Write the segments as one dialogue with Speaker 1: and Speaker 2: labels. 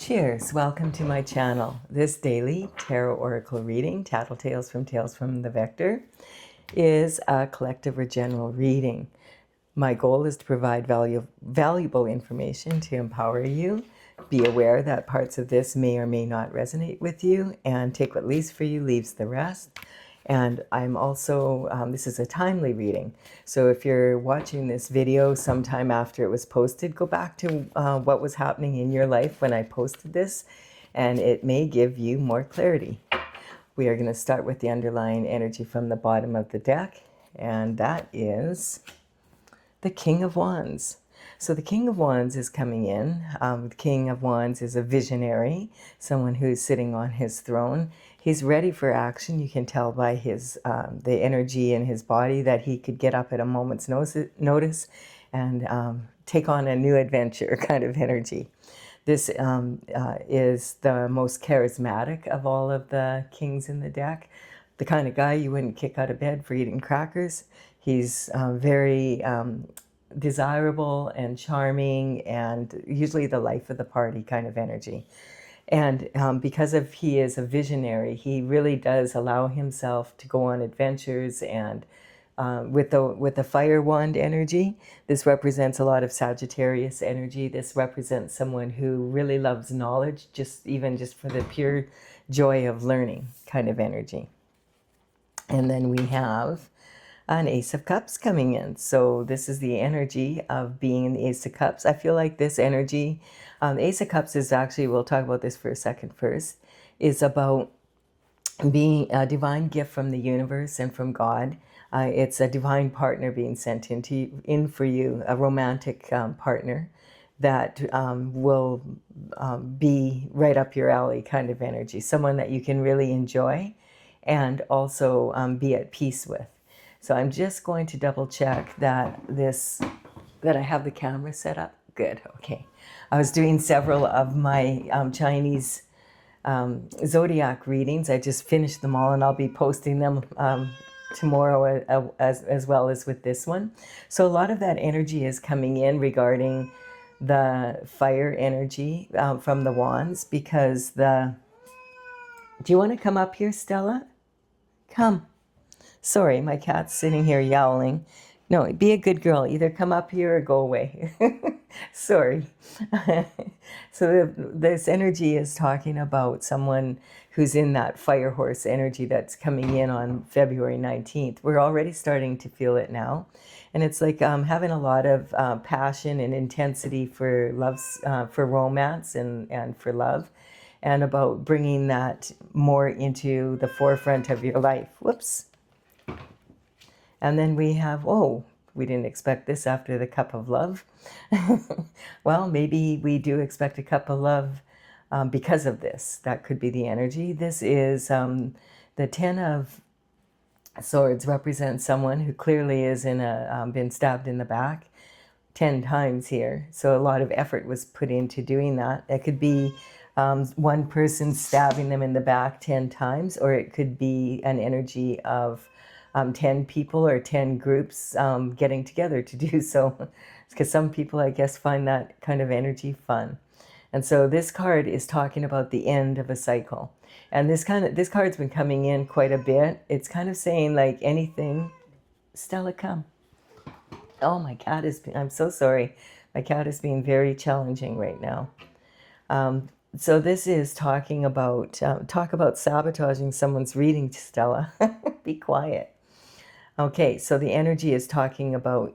Speaker 1: Cheers! Welcome to my channel. This daily tarot oracle reading, Tattletales from Tales from the Vector, is a collective or general reading. My goal is to provide valuable information to empower you. Be aware that parts of this may or may not resonate with you, and take what leaves for you, leaves the rest. And I'm also, this is a timely reading. So if you're watching this video sometime after it was posted, go back to what was happening in your life when I posted this, and it may give you more clarity. We are going to start with the underlying energy from the bottom of the deck, and that is the King of Wands. So the King of Wands is coming in. The King of Wands is a visionary, someone who's sitting on his throne. He's ready for action. You can tell by his the energy in his body that he could get up at a moment's notice and take on a new adventure kind of energy. This is the most charismatic of all of the kings in the deck. The kind of guy you wouldn't kick out of bed for eating crackers. He's very desirable and charming and usually the life of the party kind of energy. And because he is a visionary, he really does allow himself to go on adventures. And with the fire wand energy, this represents a lot of Sagittarius energy. This represents someone who really loves knowledge, even just for the pure joy of learning kind of energy. And then we have an Ace of Cups coming in. So this is the energy of being in the Ace of Cups. I feel like this energy, Ace of Cups is actually, we'll talk about this for a second first, is about being a divine gift from the universe and from God. It's a divine partner being sent in for you, a romantic partner that will be right up your alley kind of energy. Someone that you can really enjoy and also be at peace with. So I'm just going to double check that I have the camera set up. Good, okay. I was doing several of my Chinese zodiac readings. I just finished them all and I'll be posting them tomorrow as well as with this one. So a lot of that energy is coming in regarding the fire energy from the wands because do you want to come up here, Stella? Come. Sorry, my cat's sitting here yowling. No, be a good girl. Either come up here or go away. Sorry. So this energy is talking about someone who's in that fire horse energy that's coming in on February 19th. We're already starting to feel it now. And it's like having a lot of passion and intensity for for romance and for love. And about bringing that more into the forefront of your life. Whoops. And then we have, we didn't expect this after the cup of love. Well, maybe we do expect a cup of love because of this. That could be the energy. This is the 10 of Swords represents someone who clearly is been stabbed in the back 10 times here. So a lot of effort was put into doing that. It could be one person stabbing them in the back 10 times, or it could be an energy of 10 people or 10 groups getting together to do so. Because some people, I guess, find that kind of energy fun. And so this card is talking about the end of a cycle. And this card's been coming in quite a bit. It's kind of saying like anything. Stella, come. Oh, I'm so sorry. My cat is being very challenging right now. So this is talking about, talk about sabotaging someone's reading, Stella. Be quiet. Okay, so the energy is talking about,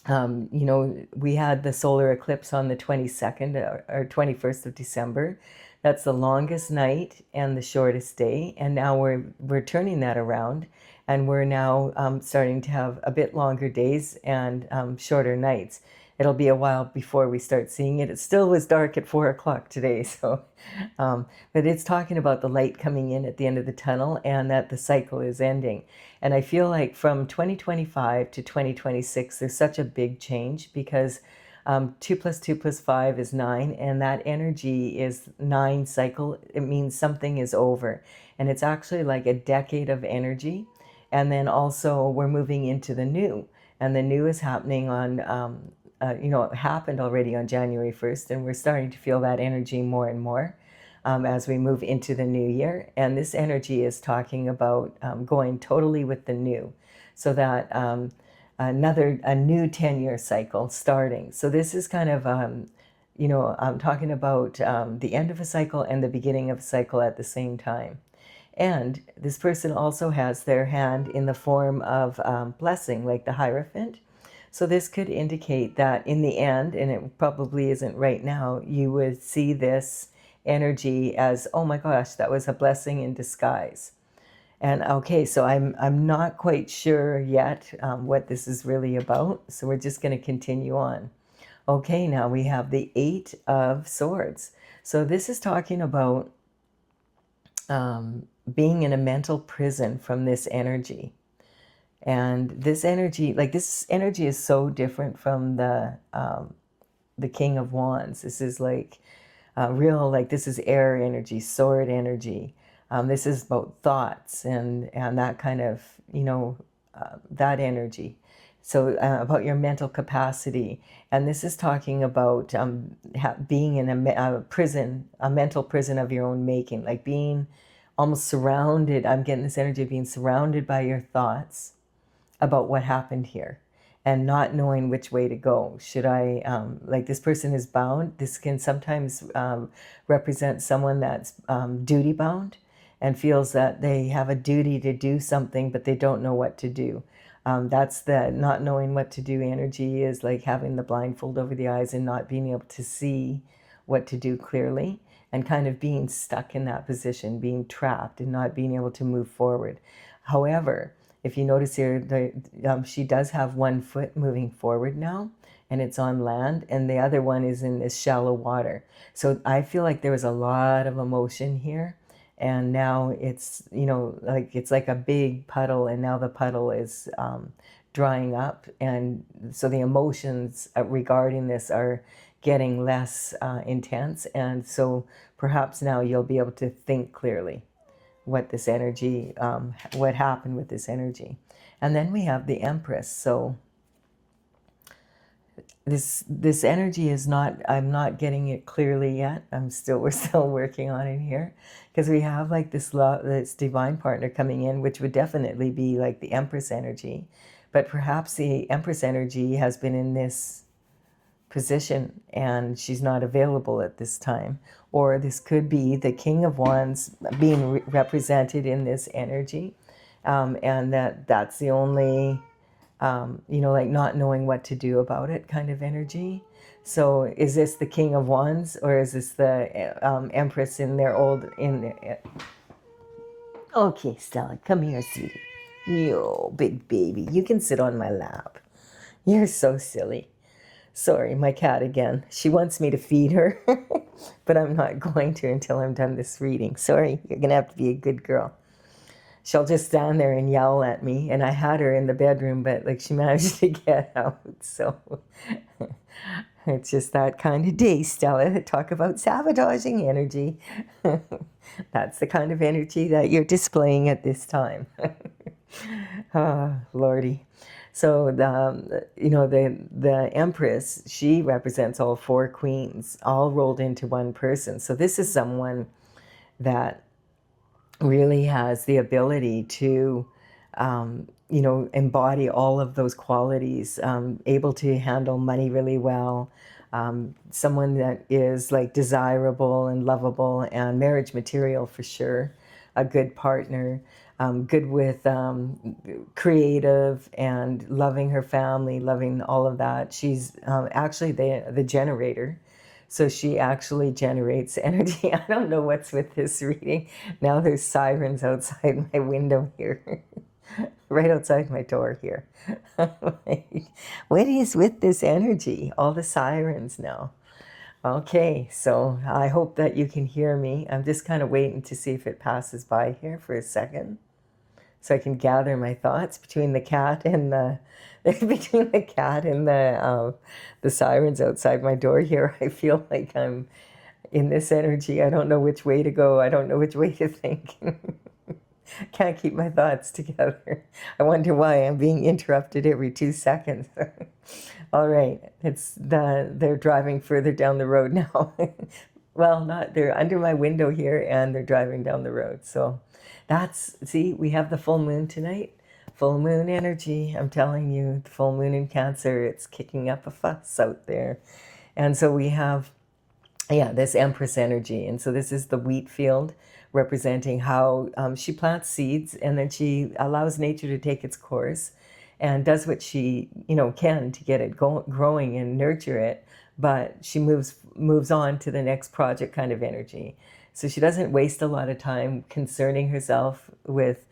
Speaker 1: we had the solar eclipse on the 22nd or 21st of December. That's the longest night and the shortest day. And now we're turning that around, and we're now starting to have a bit longer days and shorter nights. It'll be a while before we start seeing it. It still was dark at 4 o'clock today. So, but it's talking about the light coming in at the end of the tunnel and that the cycle is ending. And I feel like from 2025 to 2026, there's such a big change because 2 plus 2 plus 5 is 9. And that energy is 9 cycle. It means something is over. And it's actually like a decade of energy. And then also we're moving into the new. And the new is happening on happened already on January 1st, and we're starting to feel that energy more and more as we move into the new year. And this energy is talking about going totally with the new, so that a new 10-year cycle starting. So this is kind of, I'm talking about the end of a cycle and the beginning of a cycle at the same time. And this person also has their hand in the form of blessing, like the Hierophant. So this could indicate that in the end, and it probably isn't right now, you would see this energy as, oh my gosh, that was a blessing in disguise. And okay, so I'm not quite sure yet what this is really about. So we're just going to continue on. Okay, now we have the Eight of Swords. So this is talking about being in a mental prison from this energy. And this energy is so different from the King of Wands. This is like this is air energy, sword energy. This is about thoughts and that kind of, that energy. So about your mental capacity. And this is talking about being in a prison, a mental prison of your own making, like being almost surrounded. I'm getting this energy of being surrounded by your thoughts about what happened here and not knowing which way to go. Should I, this person is bound. This can sometimes represent someone that's duty bound and feels that they have a duty to do something, but they don't know what to do. That's the not knowing what to do energy, is like having the blindfold over the eyes and not being able to see what to do clearly, and kind of being stuck in that position, being trapped and not being able to move forward. However, if you notice here, she does have one foot moving forward now, and it's on land, and the other one is in this shallow water. So I feel like there was a lot of emotion here, and now it's, it's like a big puddle, and now the puddle is drying up, and so the emotions regarding this are getting less intense, and so perhaps now you'll be able to think clearly what this energy, what happened with this energy. And then we have the Empress. So this energy is not, I'm not getting it clearly yet. We're still working on it here, because we have like this love, this divine partner coming in, which would definitely be like the Empress energy. But perhaps the Empress energy has been in this position and she's not available at this time. Or this could be the King of Wands being represented in this energy, and that's the only, like not knowing what to do about it kind of energy. So is this the King of Wands, or is this the Empress in their old, Okay, Stella, come here, sweetie. Yo, big baby, you can sit on my lap. You're so silly. Sorry, my cat again. She wants me to feed her, but I'm not going to until I'm done this reading. Sorry, you're going to have to be a good girl. She'll just stand there and yell at me, and I had her in the bedroom, but she managed to get out, so it's just that kind of day, Stella. Talk about sabotaging energy. That's the kind of energy that you're displaying at this time. Oh, Lordy. So the Empress, she represents all four queens, all rolled into one person. So this is someone that really has the ability to, embody all of those qualities, able to handle money really well, someone that is like desirable and lovable and marriage material for sure, a good partner. Good with creative and loving her family, loving all of that. She's actually the generator. So she actually generates energy. I don't know what's with this reading. Now there's sirens outside my window here. Right outside my door here. What is with this energy? All the sirens now. Okay, so I hope that you can hear me. I'm just kind of waiting to see if it passes by here for a second, so I can gather my thoughts between the cat and the sirens outside my door here. I feel like I'm in this energy. I don't know which way to go. I don't know which way to think. Can't keep my thoughts together. I wonder why I'm being interrupted every 2 seconds. All right, they're driving further down the road now. Well, not they're under my window here and they're driving down the road. So see, we have the full moon tonight. Full moon energy. I'm telling you, the full moon in Cancer, it's kicking up a fuss out there. And so we have, yeah, this Empress energy. And so this is the wheat field representing how she plants seeds and then she allows nature to take its course and does what she, can to get it growing and nurture it. But she moves on to the next project kind of energy. So she doesn't waste a lot of time concerning herself with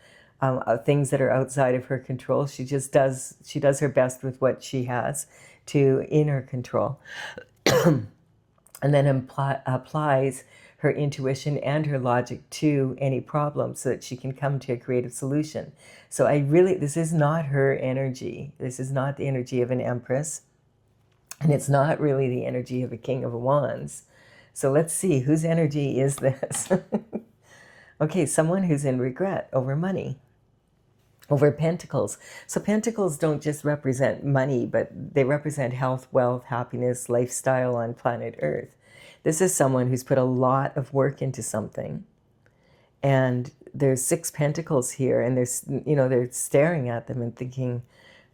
Speaker 1: things that are outside of her control. She does her best with what she has in her control. And then applies her intuition and her logic to any problem so that she can come to a creative solution. So this is not her energy. This is not the energy of an Empress. And it's not really the energy of a King of Wands. So let's see, whose energy is this? Okay, someone who's in regret over money, over Pentacles. So Pentacles don't just represent money, but they represent health, wealth, happiness, lifestyle on planet Earth. This is someone who's put a lot of work into something. And there's 6 Pentacles here, and they're staring at them and thinking,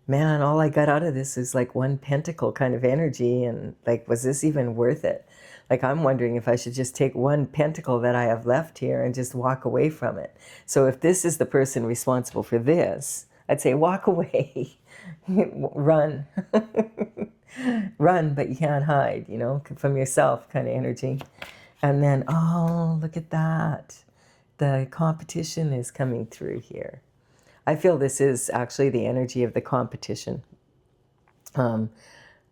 Speaker 1: man, all I got out of this is like 1 pentacle kind of energy, and like, was this even worth it? Like, I'm wondering if I should just take 1 pentacle that I have left here and just walk away from it. So if this is the person responsible for this, I'd say walk away, run, run, but you can't hide, from yourself kind of energy. And then, oh, look at that. The competition is coming through here. I feel this is actually the energy of the competition.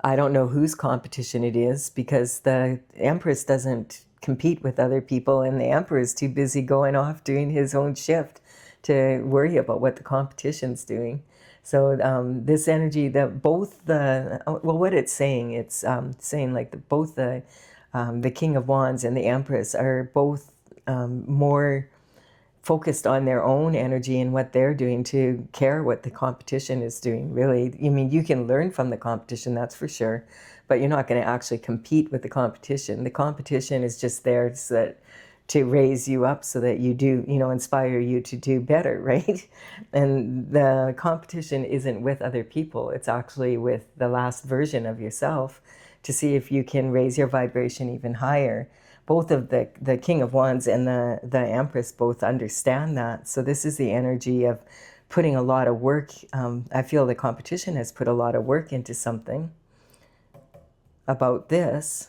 Speaker 1: I don't know whose competition it is because the Empress doesn't compete with other people and the Emperor is too busy going off doing his own shift to worry about what the competition's doing. So this energy that what it's saying like both the King of Wands and the Empress are both more focused on their own energy and what they're doing to care what the competition is doing, really. I mean, you can learn from the competition, that's for sure, but you're not going to actually compete with the competition. The competition is just there to raise you up so that you do, inspire you to do better, right? And the competition isn't with other people. It's actually with the last version of yourself to see if you can raise your vibration even higher. Both of the King of Wands and the Empress both understand that. So this is the energy of putting a lot of work. I feel the competition has put a lot of work into something about this.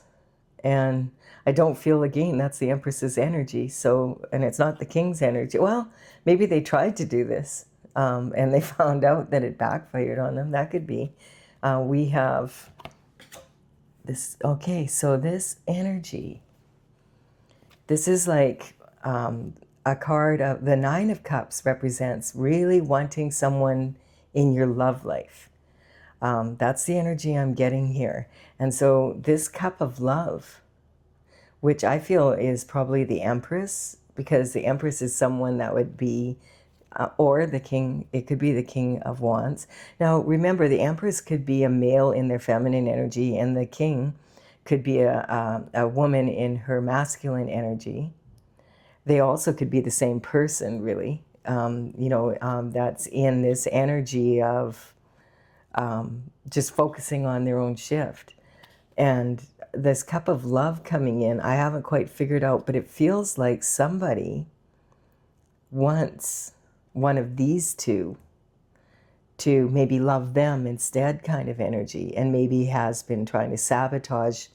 Speaker 1: And I don't feel, again, that's the Empress's energy. So, and it's not the King's energy. Well, maybe they tried to do this and they found out that it backfired on them. That could be. We have this, okay, so this energy. This is like a card of the 9 of Cups represents really wanting someone in your love life. That's the energy I'm getting here. And so this cup of love, which I feel is probably the Empress, because the Empress is someone that would be, or the King, it could be the King of Wands. Now, remember, the Empress could be a male in their feminine energy, and the King could be a woman in her masculine energy. They also could be the same person, really, that's in this energy of just focusing on their own shift. And this cup of love coming in, I haven't quite figured out, but it feels like somebody wants one of these two to maybe love them instead kind of energy, and maybe has been trying to sabotage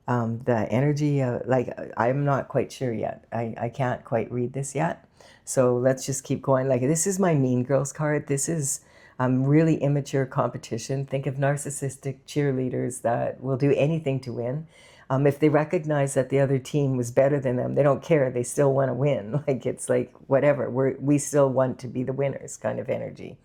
Speaker 1: the energy. I'm not quite sure yet. I can't quite read this yet. So let's just keep going. Like, this is my Mean Girls card. This is really immature competition. Think of narcissistic cheerleaders that will do anything to win. If they recognize that the other team was better than them, they don't care. They still want to win. Like, it's like, whatever. We still want to be the winners kind of energy.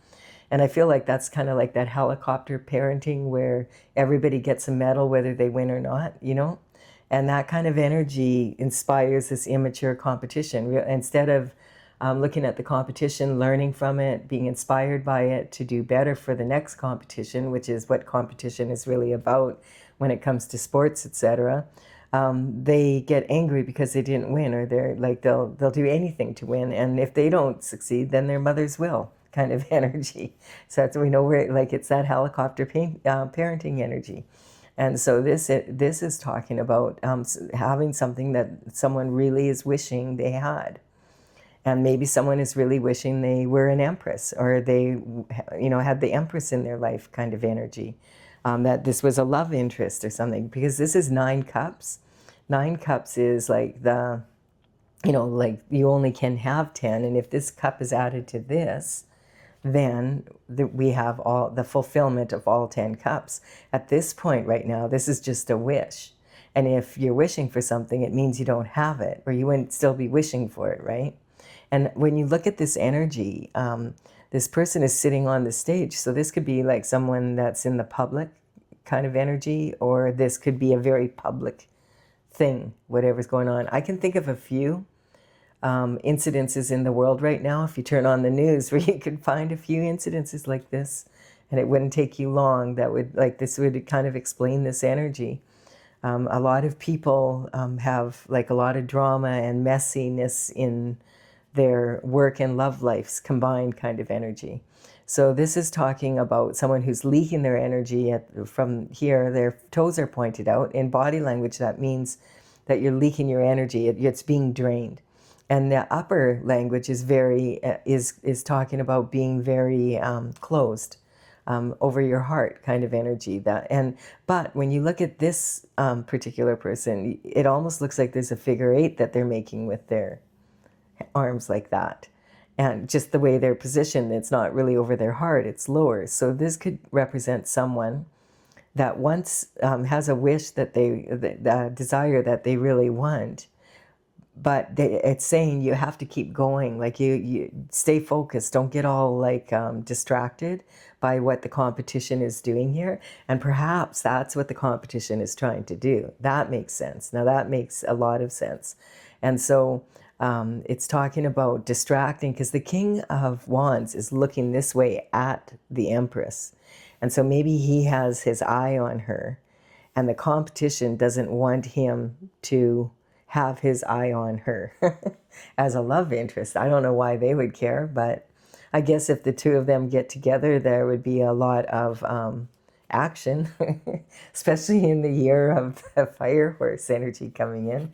Speaker 1: And I feel like that's kind of like that helicopter parenting where everybody gets a medal whether they win or not, And that kind of energy inspires this immature competition. Instead of looking at the competition, learning from it, being inspired by it to do better for the next competition, which is what competition is really about when it comes to sports, etc. They get angry because they didn't win, or they're like they'll do anything to win, and if they don't succeed, then their mothers will, kind of energy. So that's, we know where, like, it's that helicopter parenting energy. And so this is talking about having something that someone really is wishing they had. And maybe someone is really wishing they were an empress, or they, had the empress in their life, kind of energy. That this was a love interest or something, because this is 9 cups. 9 cups is like like you only can have 10. And if this cup is added to this, then we have all the fulfillment of all 10 cups. At this point right now, this is just a wish. And if you're wishing for something, it means you don't have it, or you wouldn't still be wishing for it, right? And when you look at this energy, this person is sitting on the stage. So this could be like someone that's in the public kind of energy, or this could be a very public thing, whatever's going on. I can think of a few incidences in the world right now, if you turn on the news, where you could find a few incidences like this, and it wouldn't take you long. This would kind of explain this energy. A lot of people have like a lot of drama and messiness in their work and love lives combined, kind of energy. So this is talking about someone who's leaking their energy from here. Their toes are pointed out. In body language, that means that you're leaking your energy. It's being drained. And the upper language is is talking about being very closed, over your heart, kind of energy. But when you look at this particular person, it almost looks like there's a figure 8 that they're making with their arms like that. And just the way they're positioned, it's not really over their heart, it's lower. So this could represent someone that once has a wish that the desire that they really want, but it's saying you have to keep going. Like you stay focused. Don't get all like distracted by what the competition is doing here. And perhaps that's what the competition is trying to do. That makes sense. Now that makes a lot of sense. And so it's talking about distracting, because the King of Wands is looking this way at the Empress. And so maybe he has his eye on her, and the competition doesn't want him to have his eye on her as a love interest. I don't know why they would care, but I guess if the two of them get together, there would be a lot of action, especially in the year of the fire horse energy coming in.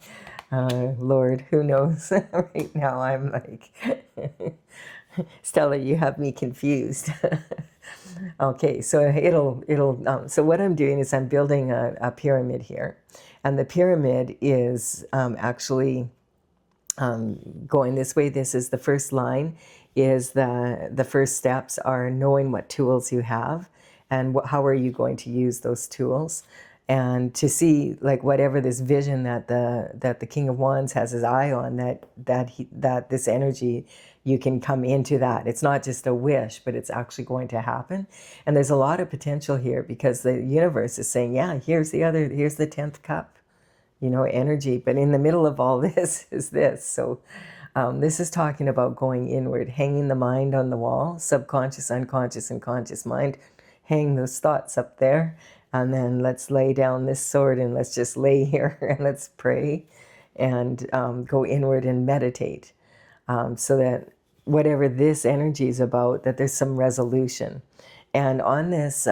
Speaker 1: Lord, who knows? Right now I'm like, Stella, you have me confused. Okay, so so what I'm doing is I'm building a pyramid here. And the pyramid is actually going this way. This is the first line, is the first steps are knowing what tools you have, and how are you going to use those tools. And to see, like, whatever this vision that the King of Wands has his eye on, that this energy, you can come into that. It's not just a wish, but it's actually going to happen. And there's a lot of potential here, because the universe is saying, yeah, here's the 10th cup, energy. But in the middle of all this is this. So this is talking about going inward, hanging the mind on the wall, subconscious, unconscious, and conscious mind. Hang those thoughts up there. And then let's lay down this sword, and let's just lay here and let's pray and go inward and meditate, so that whatever this energy is about, that there's some resolution. And on this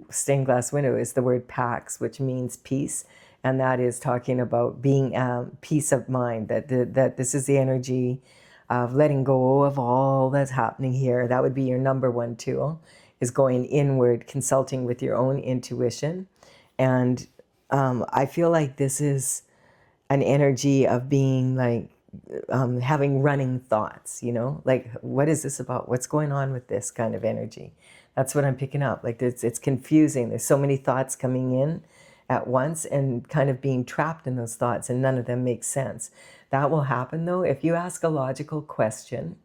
Speaker 1: stained glass window is the word pax, which means peace. And that is talking about being peace of mind, that this is the energy of letting go of all that's happening here. That would be your number one tool, is going inward, consulting with your own intuition. And I feel like this is an energy of being like, having running thoughts, like, what is this about? What's going on with this kind of energy? That's what I'm picking up. Like, it's confusing. There's so many thoughts coming in at once, and kind of being trapped in those thoughts, and none of them make sense. That will happen, though, if you ask a logical question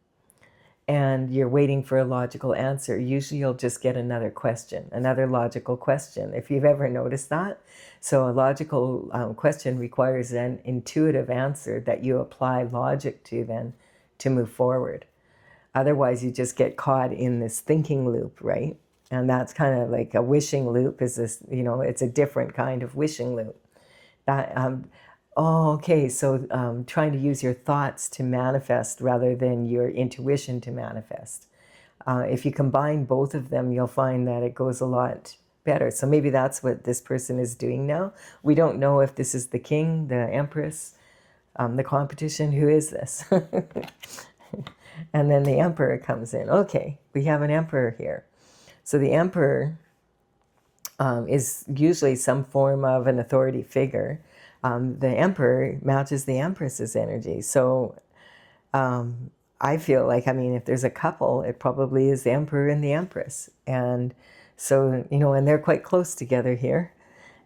Speaker 1: and you're waiting for a logical answer. Usually you'll just get another question, another logical question, if you've ever noticed that. So a logical question requires an intuitive answer that you apply logic to then to move forward. Otherwise, you just get caught in this thinking loop, right? And that's kind of like a wishing loop. Is this, it's a different kind of wishing loop. That okay, so trying to use your thoughts to manifest rather than your intuition to manifest. If you combine both of them, you'll find that it goes a lot better. So maybe that's what this person is doing now. We don't know if this is the king, the empress, the competition. Who is this? And then the emperor comes in. Okay, we have an emperor here. So the emperor is usually some form of an authority figure. The emperor matches the empress's energy. So I feel like, if there's a couple, it probably is the emperor and the empress. And so, and they're quite close together here.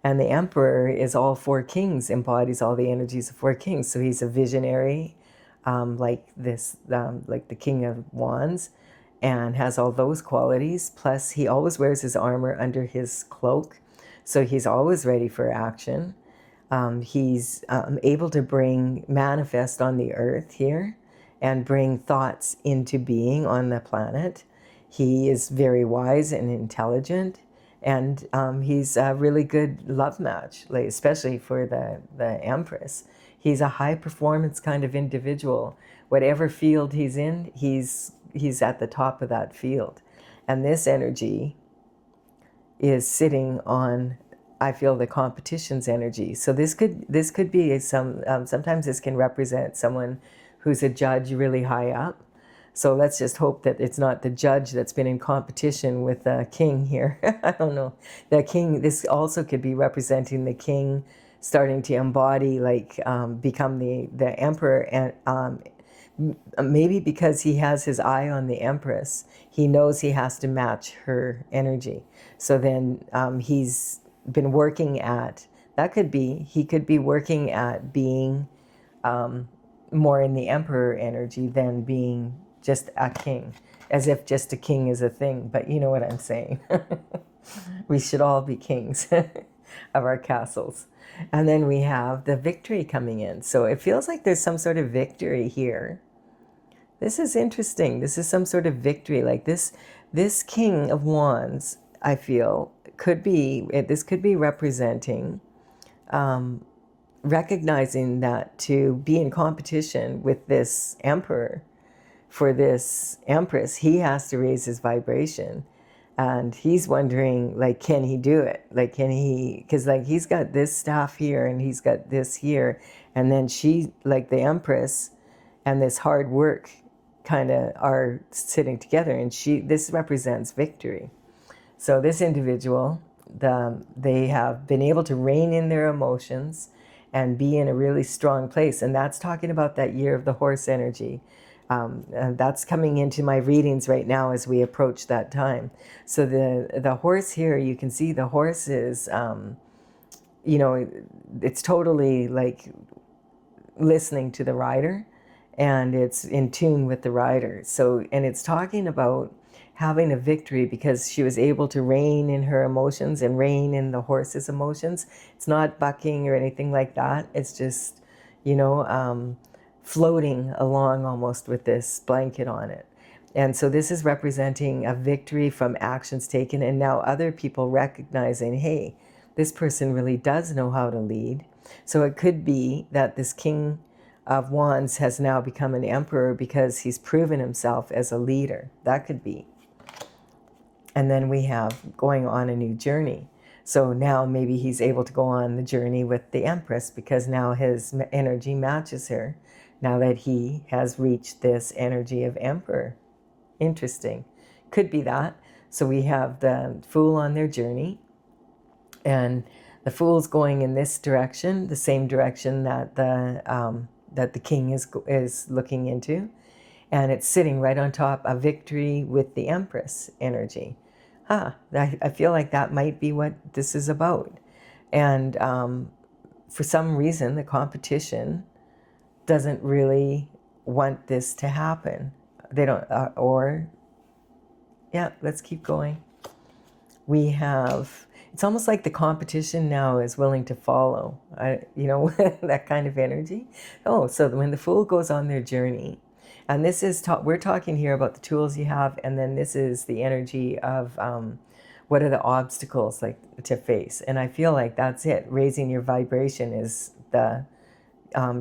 Speaker 1: And the emperor is all four kings, embodies all the energies of four kings. So he's a visionary, like the king of wands, and has all those qualities. Plus, he always wears his armor under his cloak. So he's always ready for action. He's able to manifest on the earth here and bring thoughts into being on the planet. He is very wise and intelligent, and he's a really good love match, like, especially for the Empress. He's a high performance kind of individual. Whatever field he's in, he's at the top of that field. And this energy is sitting on, I feel, the competition's energy. So this could be sometimes this can represent someone who's a judge really high up. So let's just hope that it's not the judge that's been in competition with the king here. I don't know. The king, this also could be representing the king starting to embody, become the emperor. And maybe because he has his eye on the empress, he knows he has to match her energy. So then he's been working at, he could be working at being more in the emperor energy than being just a king, as if just a king is a thing. But you know what I'm saying. We should all be kings of our castles. And then we have the victory coming in. So it feels like there's some sort of victory here. This is interesting. This is some sort of victory. Like this King of Wands, I feel, could be representing recognizing that to be in competition with this emperor for this empress, he has to raise his vibration. And he's wondering, can he do it? Because he's got this staff here and he's got this here. And then she, the empress and this hard work kind of are sitting together. And this represents victory. So this individual, they have been able to rein in their emotions and be in a really strong place. And that's talking about that year of the horse energy. And that's coming into my readings right now as we approach that time. So the horse here, you can see the horse is, it's totally listening to the rider, and it's in tune with the rider. So, and it's talking about having a victory because she was able to rein in her emotions and rein in the horse's emotions. It's not bucking or anything like that. It's just, floating along almost with this blanket on it. And so this is representing a victory from actions taken, and now other people recognizing, hey, this person really does know how to lead. So it could be that this King of Wands has now become an emperor because he's proven himself as a leader. That could be. And then we have going on a new journey. So now maybe he's able to go on the journey with the Empress because now his energy matches her, now that he has reached this energy of Emperor. Interesting. Could be that. So we have the Fool on their journey, and the Fool's going in this direction, the same direction that the King is looking into, and it's sitting right on top of victory with the Empress energy. I feel like that might be what this is about. And for some reason, the competition doesn't really want this to happen. They don't, let's keep going. We have, it's almost like the competition now is willing to follow, that kind of energy. Oh, so when the Fool goes on their journey, And this is, we're talking here about the tools you have, and then this is the energy of what are the obstacles like to face. And I feel like that's it. Raising your vibration is the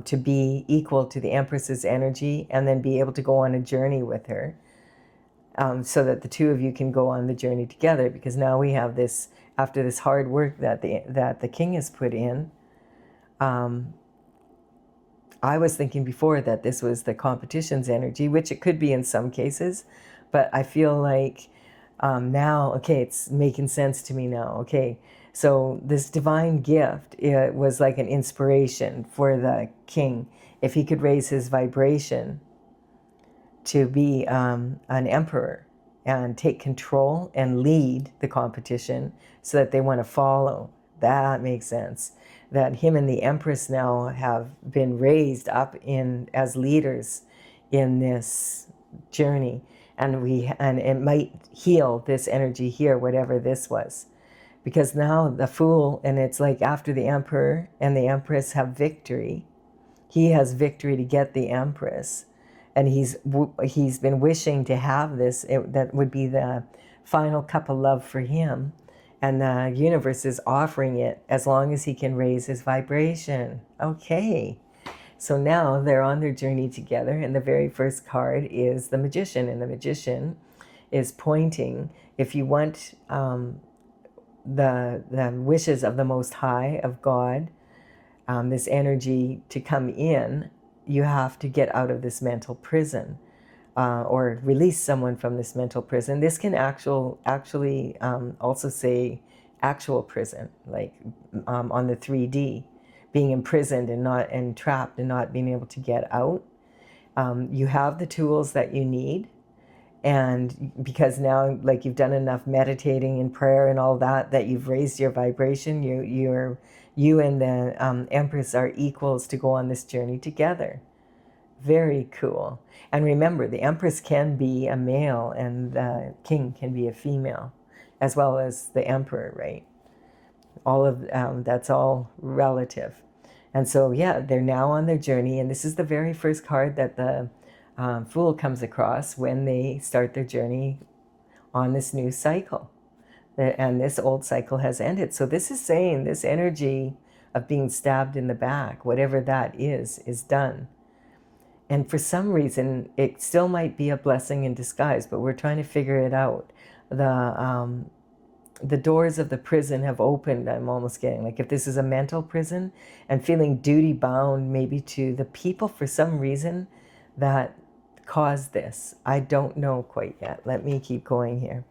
Speaker 1: to be equal to the Empress's energy, and then be able to go on a journey with her, so that the two of you can go on the journey together. Because now we have this, after this hard work that the king has put in. I was thinking before that this was the competition's energy, which it could be in some cases, but I feel like now, okay, it's making sense to me now. Okay, so this divine gift, it was like an inspiration for the king. If he could raise his vibration to be an emperor and take control and lead the competition so that they want to follow, that makes sense. That him and the Empress now have been raised up in as leaders in this journey, and it might heal this energy here, whatever this was, because now the Fool, and it's like after the Emperor and the Empress have victory, he has victory to get the Empress, and he's been wishing to have this. That would be the final cup of love for him. And the universe is offering it as long as he can raise his vibration. Okay. So now they're on their journey together. And the very first card is the Magician. And the Magician is pointing, if you want the wishes of the Most High, of God, this energy to come in, you have to get out of this mental prison. Or release someone from this mental prison. This can actually also say actual prison, like on the 3D, being imprisoned and trapped and not being able to get out. You have the tools that you need, and because now, like, you've done enough meditating and prayer and all that, that you've raised your vibration. You and the Empress are equals to go on this journey together. Very cool. And remember, the Empress can be a male and the king can be a female, as well as the emperor, right? All of that's all relative. And so, yeah, they're now on their journey. And this is the very first card that the Fool comes across when they start their journey on this new cycle. And this old cycle has ended. So this is saying this energy of being stabbed in the back, whatever that is done. And for some reason, it still might be a blessing in disguise, but we're trying to figure it out. The doors of the prison have opened, I'm almost getting. Like, if this is a mental prison, and feeling duty bound maybe to the people for some reason that caused this. I don't know quite yet. Let me keep going here.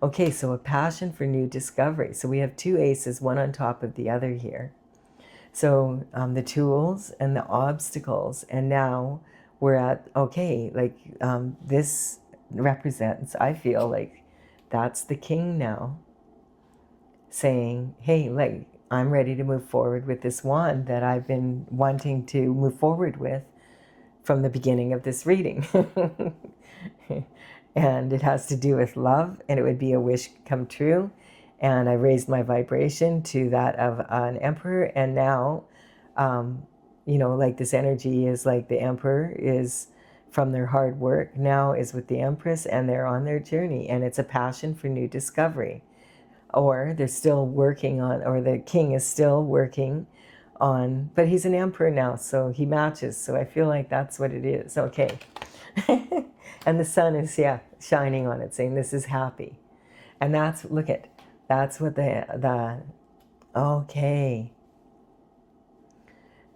Speaker 1: Okay, so a passion for new discovery. So we have two aces, one on top of the other here. So the tools and the obstacles, and now we're at, okay, like this represents, I feel like that's the king now saying, hey, like, I'm ready to move forward with this wand that I've been wanting to move forward with from the beginning of this reading. And it has to do with love, and it would be a wish come true. And I raised my vibration to that of an emperor, and now like this energy is like the emperor is from their hard work, now is with the Empress, and they're on their journey, and it's a passion for new discovery. Or they're still working on, or the king is still working on, but he's an emperor now, so he matches. So I feel like that's what it is. Okay. And the sun is, shining on it, saying this is happy. And that's, that's what okay.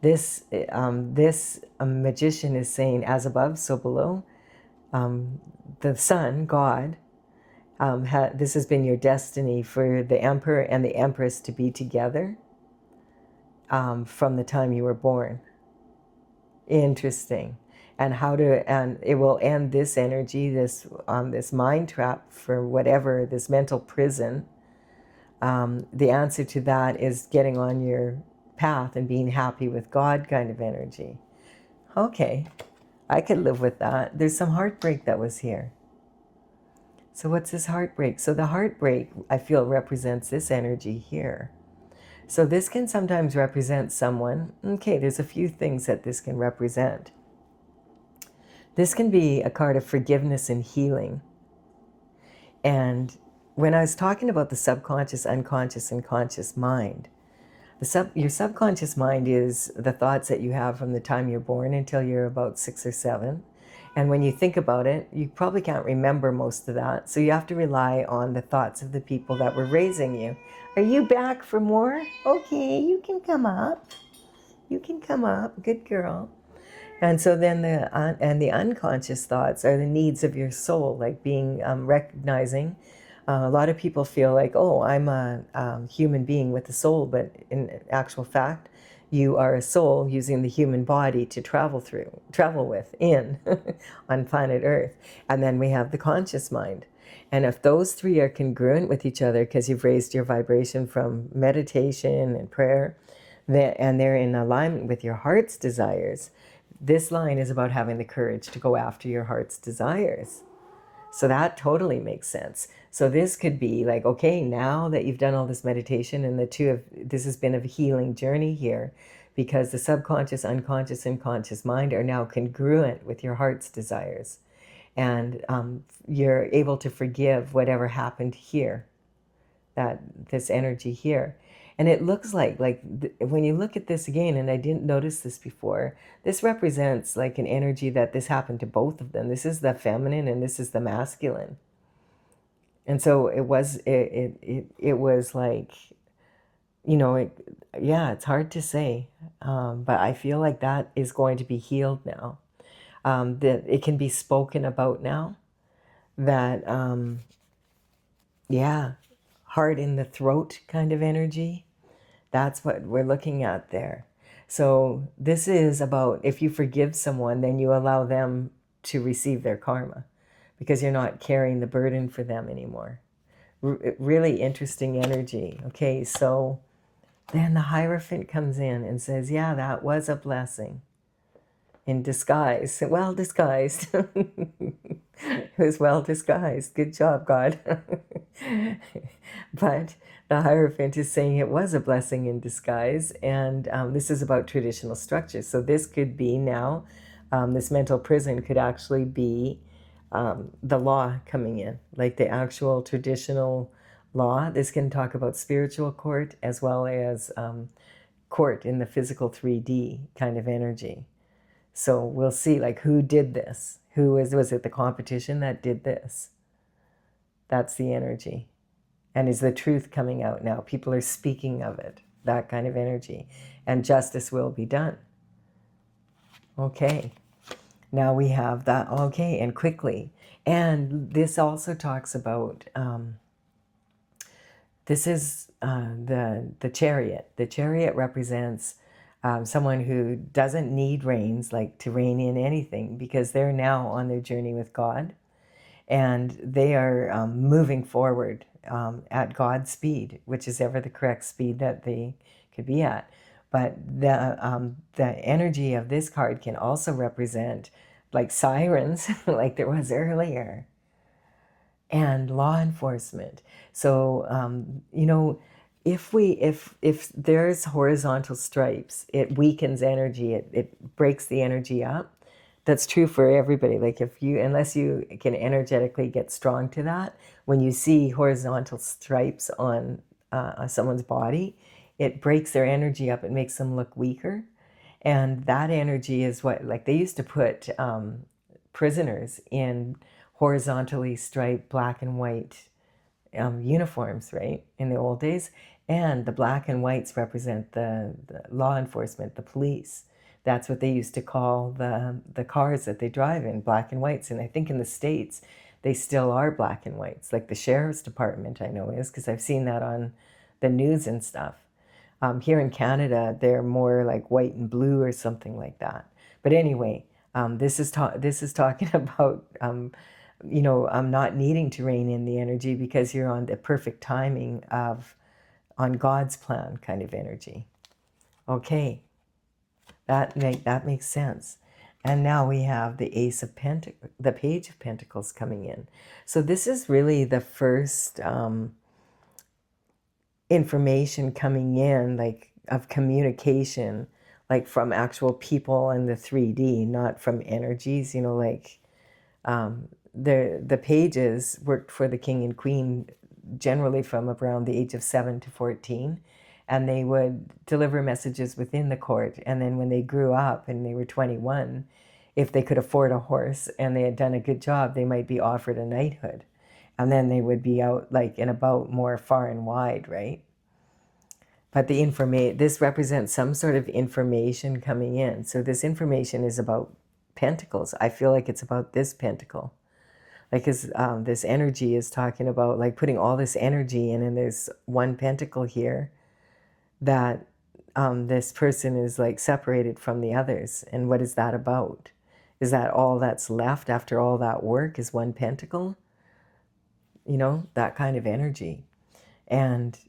Speaker 1: This magician is saying, as above, so below. The sun, God, this has been your destiny for the emperor and the empress to be together from the time you were born. Interesting. And it will end this energy, this mind trap for whatever, this mental prison. The answer to that is getting on your path and being happy with God kind of energy. Okay, I could live with that. There's some heartbreak that was here. So what's this heartbreak? So the heartbreak, I feel, represents this energy here. So this can sometimes represent someone. Okay, there's a few things that this can represent. This can be a card of forgiveness and healing. And when I was talking about the subconscious, unconscious, and conscious mind, your subconscious mind is the thoughts that you have from the time you're born until you're about 6 or 7. And when you think about it, you probably can't remember most of that. So you have to rely on the thoughts of the people that were raising you. Are you back for more? Okay, you can come up. You can come up. Good girl. And so then the unconscious thoughts are the needs of your soul, like being recognizing. A lot of people feel like, oh, I'm a human being with a soul, but in actual fact, you are a soul using the human body to travel with on planet Earth. And then we have the conscious mind. And if those three are congruent with each other, because you've raised your vibration from meditation and prayer, and they're in alignment with your heart's desires, this line is about having the courage to go after your heart's desires. So that totally makes sense. So this could be like, okay, now that you've done all this meditation and this has been a healing journey here, because the subconscious, unconscious, and conscious mind are now congruent with your heart's desires. And you're able to forgive whatever happened here, this energy here. And it looks like when you look at this again, and I didn't notice this before, this represents like an energy that this happened to both of them. This is the feminine and this is the masculine. And so it was like, it's hard to say, but I feel like that is going to be healed now. That it can be spoken about now. That heart in the throat kind of energy. That's what we're looking at there. So this is about, if you forgive someone, then you allow them to receive their karma, because you're not carrying the burden for them anymore. Really interesting energy. Okay, so then the Hierophant comes in and says, yeah, that was a blessing in disguise. Well disguised. It was well disguised. Good job, God. But the Hierophant is saying it was a blessing in disguise. And this is about traditional structures. So this could be now, this mental prison could actually be the law coming in, like the actual traditional law. This can talk about spiritual court as well as court in the physical 3D kind of energy. So we'll see, like, who did this? Was it the competition that did this? That's the energy. And is the truth coming out now? People are speaking of it, that kind of energy. And justice will be done. Okay. Now we have that. Okay, and quickly. And this also talks about, this is the chariot. The chariot represents someone who doesn't need reins, like to rein in anything, because they're now on their journey with God, and they are moving forward at God's speed, which is ever the correct speed that they could be at. But the energy of this card can also represent like sirens, like there was earlier, and law enforcement. So if there's horizontal stripes, it weakens energy. It breaks the energy up. That's true for everybody. Like unless you can energetically get strong to that, when you see horizontal stripes on someone's body, it breaks their energy up. It makes them look weaker. And that energy is what, like, they used to put prisoners in horizontally striped black and white uniforms, right, in the old days. And the black and whites represent the law enforcement, the police. That's what they used to call the cars that they drive in, black and whites. And I think in the States, they still are black and whites. Like the sheriff's department, I know is, because I've seen that on the news and stuff. Here in Canada, they're more like white and blue or something like that. But anyway, this is talking about I'm not needing to rein in the energy, because you're on the perfect timing on God's plan kind of energy. Okay, that makes sense. And now we have the the Page of Pentacles coming in. So this is really the first information coming in, like, of communication, like from actual people and the 3D, not from energies, you know, like the pages worked for the king and queen generally from around the age of 7 to 14, and they would deliver messages within the court. And then when they grew up and they were 21, if they could afford a horse and they had done a good job, they might be offered a knighthood. And then they would be out like and about more far and wide, right? But this represents some sort of information coming in. So this information is about pentacles. I feel like it's about this pentacle. Like this energy is talking about like putting all this energy in, and there's one pentacle here that this person is like separated from the others. And what is that about? Is that all that's left after all that work is one pentacle? You know, that kind of energy. And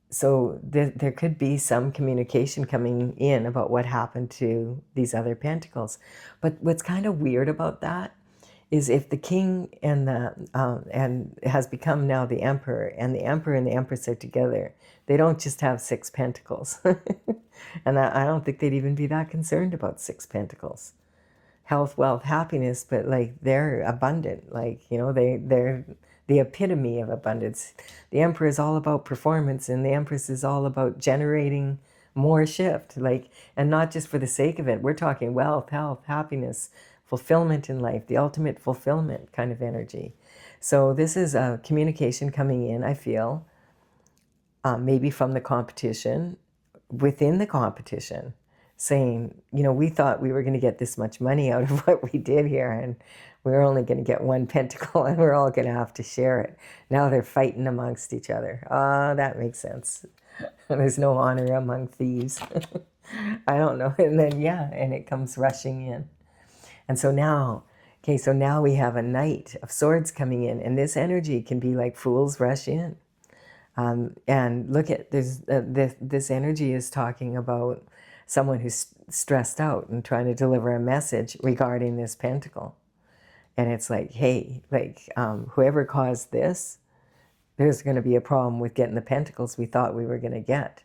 Speaker 1: so there could be some communication coming in about what happened to these other pentacles. But what's kind of weird about that is if the king and and has become now the emperor, and the emperor and the empress are together, they don't just have 6 pentacles. And I don't think they'd even be that concerned about 6 pentacles. Health, wealth, happiness, but like they're abundant. Like, you know, they're the epitome of abundance. The emperor is all about performance, and the empress is all about generating more shift, like, and not just for the sake of it. We're talking wealth, health, happiness, fulfillment in life, the ultimate fulfillment kind of energy. So this is a communication coming in, I feel, maybe from the competition, within the competition, saying, you know, we thought we were going to get this much money out of what we did here, and we're only going to get 1 pentacle, and we're all going to have to share it. Now they're fighting amongst each other. That makes sense. There's no honor among thieves. I don't know. And then, yeah, and it comes rushing in. And so now, okay, so now we have a Knight of Swords coming in, and this energy can be like fools rush in. And look at this energy is talking about someone who's stressed out and trying to deliver a message regarding this pentacle. And it's like, hey, like whoever caused this, there's going to be a problem with getting the pentacles we thought we were going to get.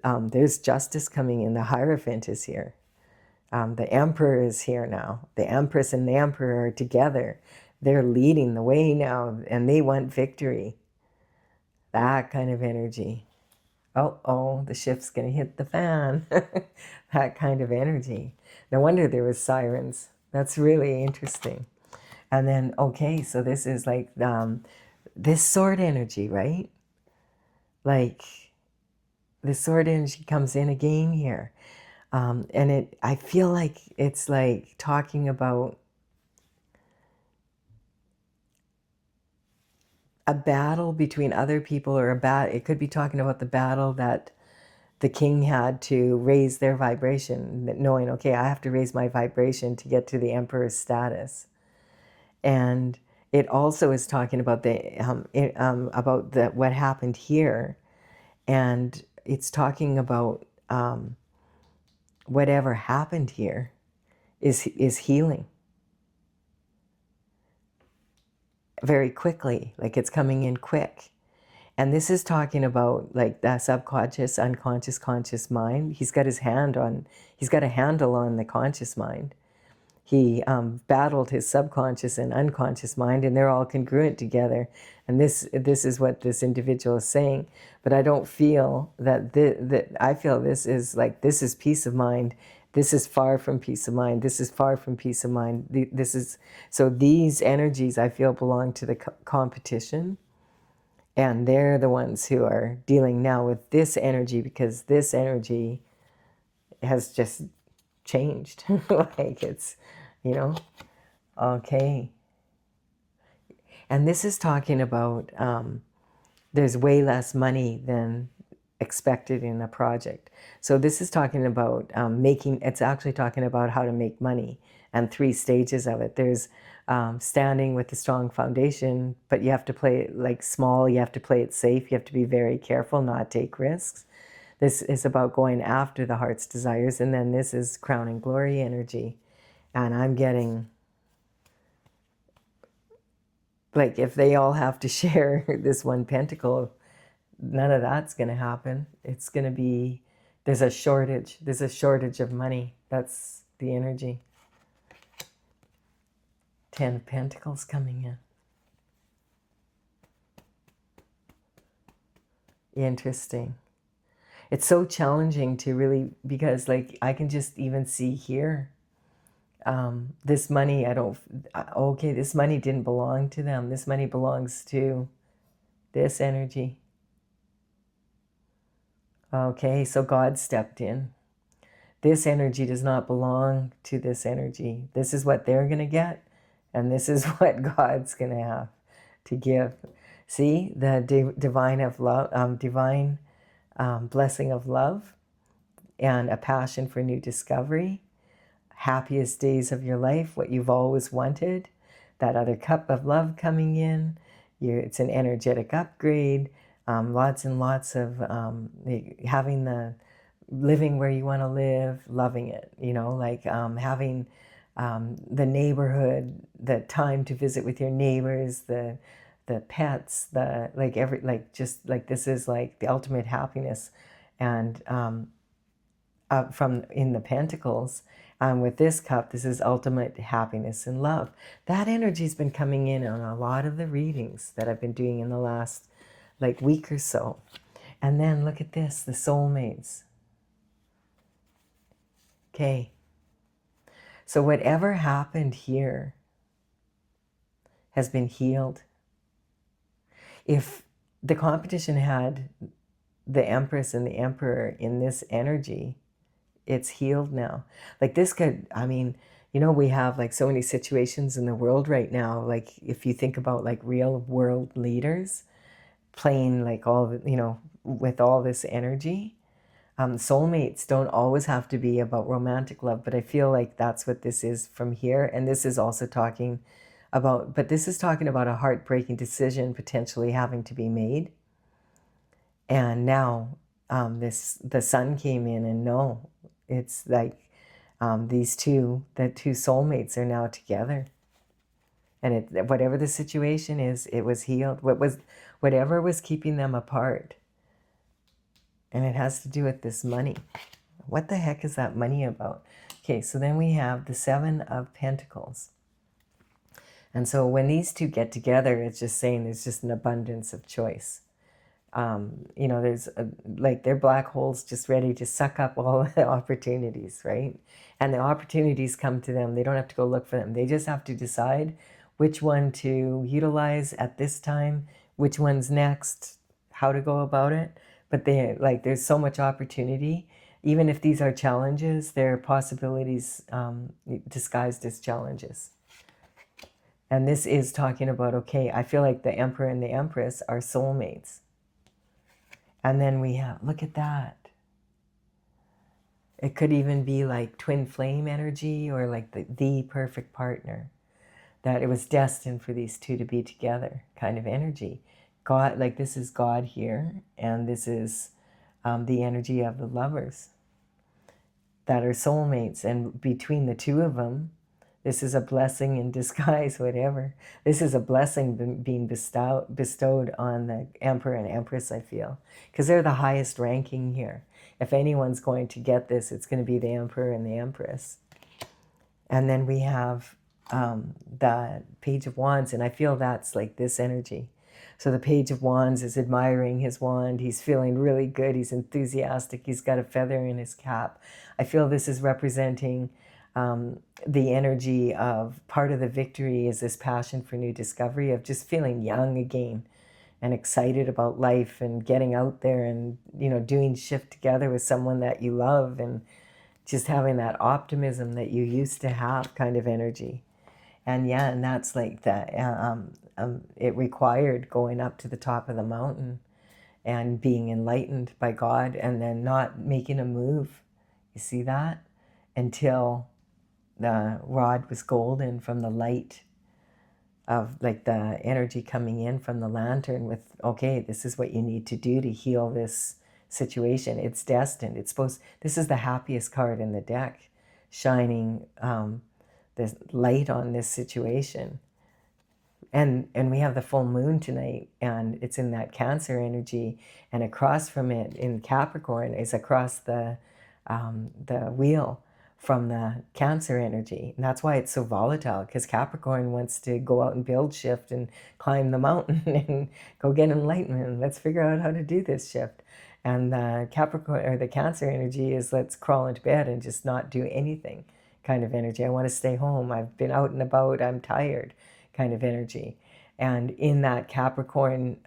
Speaker 1: There's justice coming in. The Hierophant is here. The Emperor is here now. The Empress and the Emperor are together. They're leading the way now, and they want victory. That kind of energy. Oh, the ship's going to hit the fan. That kind of energy. No wonder there was sirens. That's really interesting. And then, okay, so this is like this sword energy, right? Like this sword energy comes in again here. And I feel like it's like talking about a battle between other people, or it could be talking about the battle that the king had to raise their vibration, knowing, okay, I have to raise my vibration to get to the emperor's status. And it also is talking about what happened here, and it's talking about whatever happened here is healing very quickly, like it's coming in quick. And this is talking about like the subconscious, unconscious, conscious mind. He's got a handle on the conscious mind. He battled his subconscious and unconscious mind, and they're all congruent together. And this is what this individual is saying. But I don't feel that I feel this is peace of mind. This is far from peace of mind. This is far from peace of mind. So these energies I feel belong to the competition. And they're the ones who are dealing now with this energy, because this energy has just changed. Like it's, okay. And this is talking about there's way less money than expected in a project. So this is talking about it's actually talking about how to make money and 3 stages of it. There's standing with a strong foundation, but you have to play it like small, you have to play it safe, you have to be very careful, not take risks. This is about going after the heart's desires, and then this is crown and glory energy. And I'm getting, like, if they all have to share this one pentacle, none of that's going to happen. It's going to be There's a shortage. There's a shortage of money. That's the energy. 10 of Pentacles coming in. Interesting. It's so challenging to really, because like I can just even see here, this money, okay, this money didn't belong to them. This money belongs to this energy. Okay, so God stepped in. This energy does not belong to this energy. This is what they're going to get, and this is what God's going to have to give. See, the divine of love, divine blessing of love, and a passion for new discovery. Happiest days of your life, what you've always wanted. That other cup of love coming in. It's an energetic upgrade. Lots and lots of having the living where you want to live, loving it, you know, like having the neighborhood, the time to visit with your neighbors, the pets, the just like this is like the ultimate happiness. And from in the Pentacles, with this cup, this is ultimate happiness and love. That energy's been coming in on a lot of the readings that I've been doing in the last like week or so. And then look at this, the soulmates. Okay. So whatever happened here has been healed. If the competition had the Empress and the Emperor in this energy, it's healed now. Like this could, I mean, you know, we have like so many situations in the world right now. Like if you think about like real world leaders playing like all, you know, with all this energy. Soulmates don't always have to be about romantic love, but I feel like that's what this is from here. And this is also talking about, but this is talking about a heartbreaking decision potentially having to be made. And now the sun came in, and no, it's like the two soulmates are now together. And whatever the situation is, it was healed. Whatever was keeping them apart. And it has to do with this money. What the heck is that money about? Okay, so then we have the Seven of Pentacles. And so when these two get together, it's just saying there's just an abundance of choice. You know, there's like they're black holes just ready to suck up all the opportunities, right? And the opportunities come to them. They don't have to go look for them. They just have to decide which one to utilize at this time, which one's next, how to go about it. But there's so much opportunity. Even if these are challenges, they're possibilities disguised as challenges. And this is talking about, okay, I feel like the Emperor and the Empress are soulmates. And then we have, look at that. It could even be like twin flame energy, or like the perfect partner. That it was destined for these two to be together kind of energy. God, like this is God here, and this is the energy of the lovers that are soulmates. And between the two of them, this is a blessing in disguise, whatever. This is a blessing being bestowed on the Emperor and Empress, I feel. Because they're the highest ranking here. If anyone's going to get this, it's going to be the Emperor and the Empress. And then we have the Page of Wands, and I feel that's like this energy. So the Page of Wands is admiring his wand. He's feeling really good. He's enthusiastic. He's got a feather in his cap. I feel this is representing the energy of part of the victory is this passion for new discovery, of just feeling young again and excited about life and getting out there and, you know, doing shift together with someone that you love, and just having that optimism that you used to have kind of energy. And yeah, and that's like that. It required going up to the top of the mountain and being enlightened by God, and then not making a move. You see that? Until the rod was golden from the light of like the energy coming in from the lantern with, okay, this is what you need to do to heal this situation. It's destined. It's supposed, this is the happiest card in the deck, shining this light on this situation. And we have the full moon tonight, and it's in that Cancer energy, and across from it in Capricorn is across the wheel from the Cancer energy. And that's why it's so volatile, because Capricorn wants to go out and build shift and climb the mountain and go get enlightenment. Let's figure out how to do this shift. And the Capricorn or the Cancer energy is let's crawl into bed and just not do anything kind of energy. I want to stay home. I've been out and about. I'm tired kind of energy. And in that Capricorn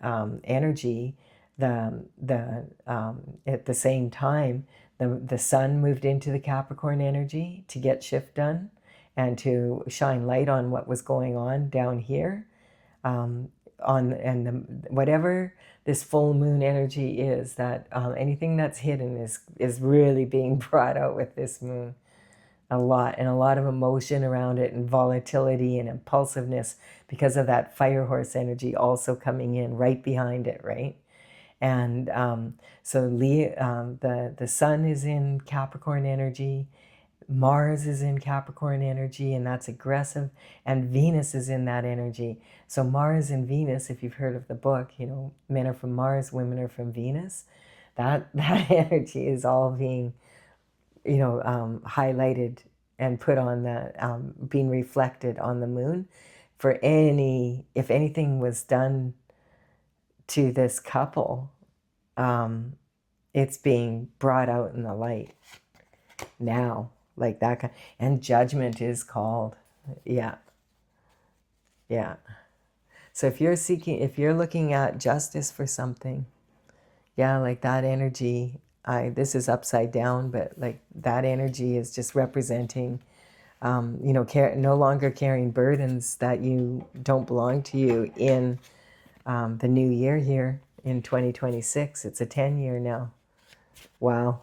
Speaker 1: energy, at the same time, the sun moved into the Capricorn energy to get shift done and to shine light on what was going on down here. Whatever this full moon energy is, that anything that's hidden is really being brought out with this moon. A lot of emotion around it, and volatility and impulsiveness because of that fire horse energy also coming in right behind it, right? And so the sun is in Capricorn energy, Mars is in Capricorn energy, and that's aggressive, and Venus is in that energy. So Mars and Venus, if you've heard of the book, men are from Mars, women are from Venus. That energy is all being highlighted and put on being reflected on the moon if anything was done to this couple, it's being brought out in the light now, like that kind, and judgment is called. Yeah. So if you're looking at justice for something, like that energy, this is upside down, but like that energy is just representing, no longer carrying burdens that you don't belong to you in the new year here in 2026. It's a 10-year now. Wow.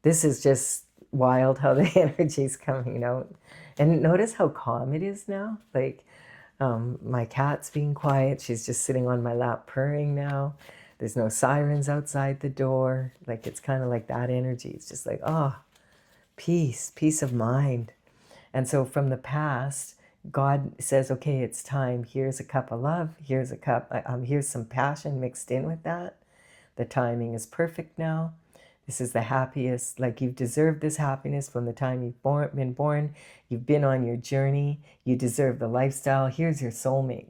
Speaker 1: This is just wild how the energy's coming out. And notice how calm it is now. Like my cat's being quiet. She's just sitting on my lap purring now. There's no sirens outside the door. Like, it's kind of like that energy. It's just like, peace of mind. And so from the past, God says, okay, it's time. Here's a cup of love. Here's here's some passion mixed in with that. The timing is perfect now. This is the happiest, like you've deserved this happiness from the time you've been born. You've been on your journey. You deserve the lifestyle. Here's your soulmate.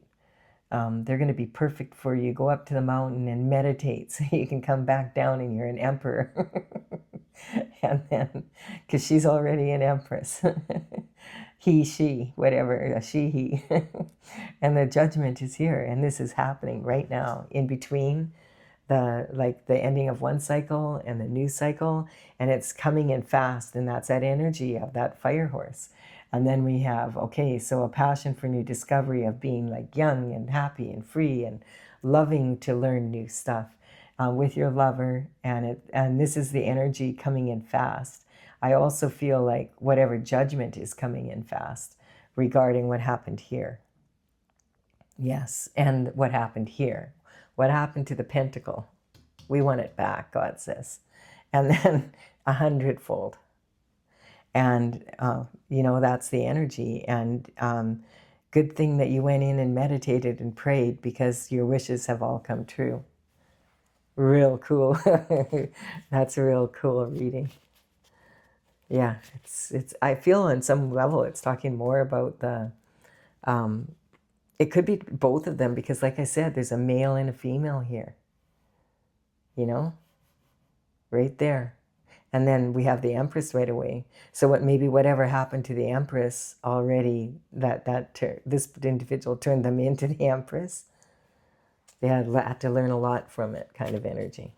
Speaker 1: They're going to be perfect for you. Go up to the mountain and meditate so you can come back down and you're an emperor. And then, because she's already an empress. He, she, whatever, she, he. And the judgment is here, and this is happening right now in between the ending of one cycle and the new cycle, and it's coming in fast, and that's that energy of that fire horse. And then we have, so a passion for new discovery of being like young and happy and free and loving to learn new stuff with your lover. And this is the energy coming in fast. I also feel like whatever judgment is coming in fast regarding what happened here. Yes, and what happened here. What happened to the pentacle? We want it back, God says. And then 100-fold. And, that's the energy. And good thing that you went in and meditated and prayed, because your wishes have all come true. Real cool. That's a real cool reading. Yeah, it's. I feel on some level it's talking more about the, it could be both of them, because like I said, there's a male and a female here. Right there. And then we have the Empress right away. So whatever happened to the Empress already, this individual turned them into the Empress. They had to learn a lot from it, kind of energy.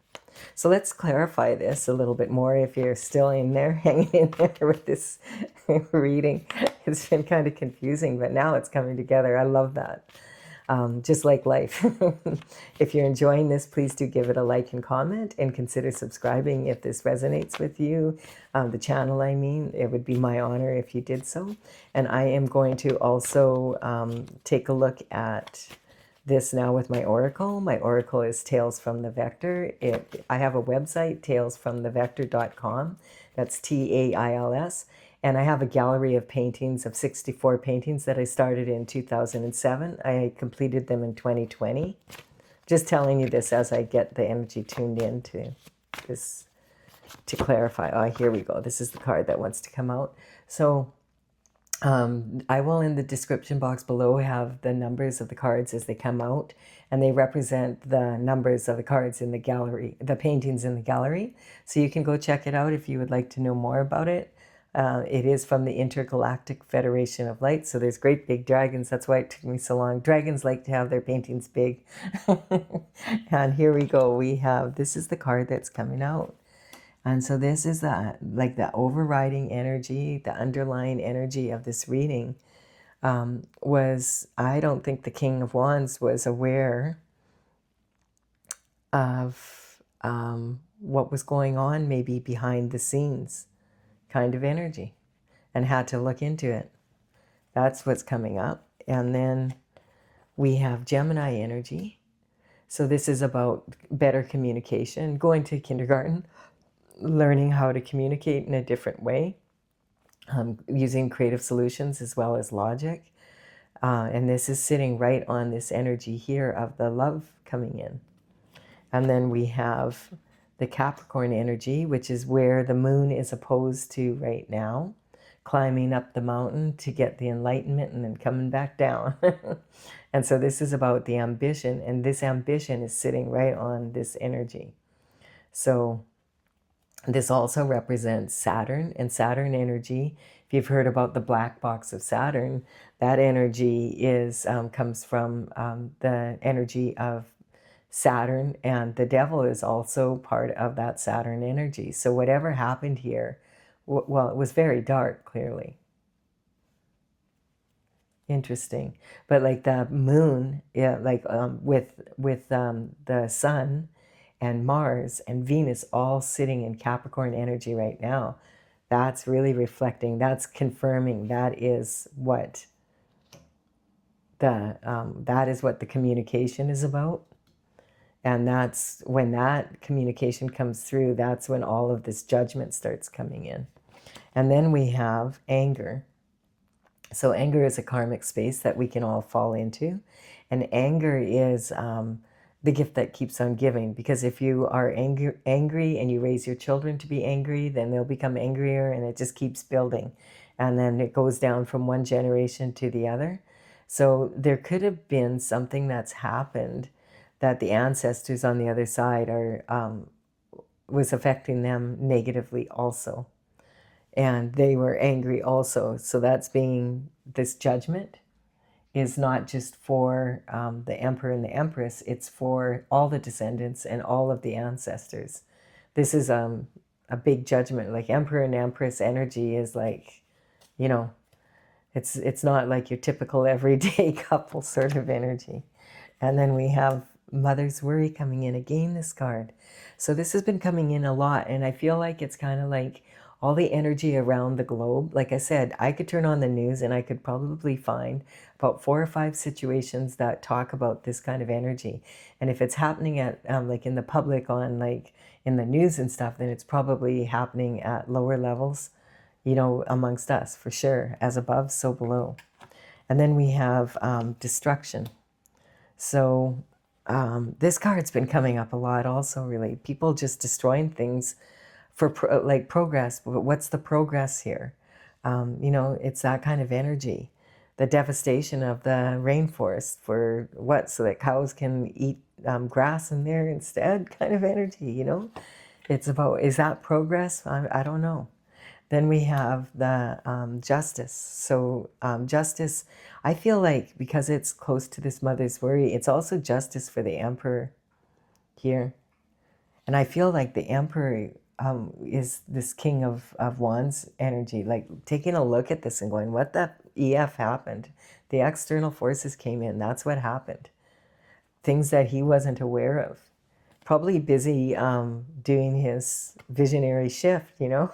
Speaker 1: So let's clarify this a little bit more if you're still in there, hanging in there with this reading. It's been kind of confusing, but now it's coming together. I love that. Just like life. If you're enjoying this, please do give it a like and comment, and consider subscribing if this resonates with you. The channel, it would be my honor if you did so. And I am going to also take a look at this now with my oracle. My oracle is Tales from the Vector. I have a website, talesfromthevector.com. That's TAILS. And I have a gallery of paintings, of 64 paintings that I started in 2007. I completed them in 2020. Just telling you this as I get the energy tuned into this to clarify. Oh, here we go. This is the card that wants to come out. So I will, in the description box below, have the numbers of the cards as they come out, and they represent the numbers of the cards in the gallery, the paintings in the gallery. So you can go check it out if you would like to know more about it. It is from the Intergalactic Federation of Light. So there's great big dragons. That's why it took me so long. Dragons like to have their paintings big. And here we go. We have, this is the card that's coming out. And so this is like the overriding energy, the underlying energy of this reading was, I don't think the King of Wands was aware of what was going on maybe behind the scenes kind of energy, and had to look into it. That's what's coming up. And then we have Gemini energy. So this is about better communication, going to kindergarten, learning how to communicate in a different way, using creative solutions as well as logic. And this is sitting right on this energy here of the love coming in. And then we have the Capricorn energy, which is where the moon is opposed to right now, climbing up the mountain to get the enlightenment and then coming back down. And so this is about the ambition, and this ambition is sitting right on this energy. So this also represents Saturn, and Saturn energy. If you've heard about the black box of Saturn, that energy is comes from the energy of Saturn, and the devil is also part of that Saturn energy. So whatever happened here, well, it was very dark, clearly. Interesting. But like the moon, yeah, like with the sun and Mars and Venus all sitting in Capricorn energy right now, that's really reflecting, that's confirming, that is what the communication is about. And that's when that communication comes through, that's when all of this judgment starts coming in. And then we have anger. So anger is a karmic space that we can all fall into. And anger is the gift that keeps on giving. Because if you are angry and you raise your children to be angry, then they'll become angrier, and it just keeps building. And then it goes down from one generation to the other. So there could have been something that's happened that the ancestors on the other side was affecting them negatively also. And they were angry also. So that's being, this judgment is not just for the emperor and the empress, it's for all the descendants and all of the ancestors. This is a big judgment. Like emperor and empress energy is like, you know, it's not like your typical everyday couple sort of energy. And then we have Mother's Worry coming in again, this card. So this has been coming in a lot, and I feel like it's kind of like all the energy around the globe. Like I said, I could turn on the news and I could probably find about 4 or 5 situations that talk about this kind of energy. And if it's happening at like in the public, on like in the news and stuff, then it's probably happening at lower levels, you know, amongst us for sure. As above, so below. And then we have destruction. So this card's been coming up a lot also, really. People just destroying things for like progress. But what's the progress here? You know, it's that kind of energy. The devastation of the rainforest for what? So that cows can eat grass in there instead, kind of energy, you know? It's about, is that progress? I don't know. Then we have the justice. So justice, I feel like because it's close to this Mother's Worry, it's also justice for the emperor here. And I feel like the emperor is this King of Wands energy, like taking a look at this and going, what the EF happened? The external forces came in. That's what happened. Things that he wasn't aware of. Probably busy doing his visionary shift, you know?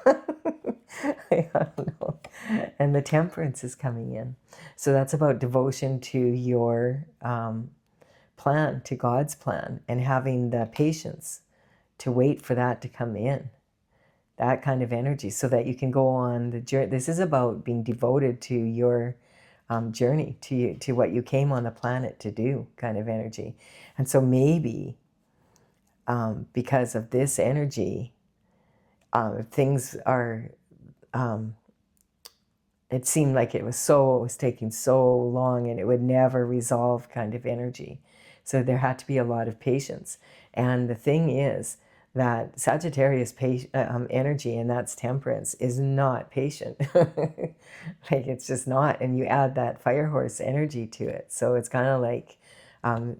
Speaker 1: I don't know. And the Temperance is coming in. So that's about devotion to your plan, to God's plan, and having the patience to wait for that to come in. that kind of energy, so that you can go on the journey. This is about being devoted to your journey, to what you came on the planet to do, kind of energy. And so maybe because of this energy, things are, it seemed like it was taking so long and it would never resolve, kind of energy. So there had to be a lot of patience. And the thing is that Sagittarius energy, and that's temperance, is not patient. Like, it's just not. And you add that fire horse energy to it. So it's kind of like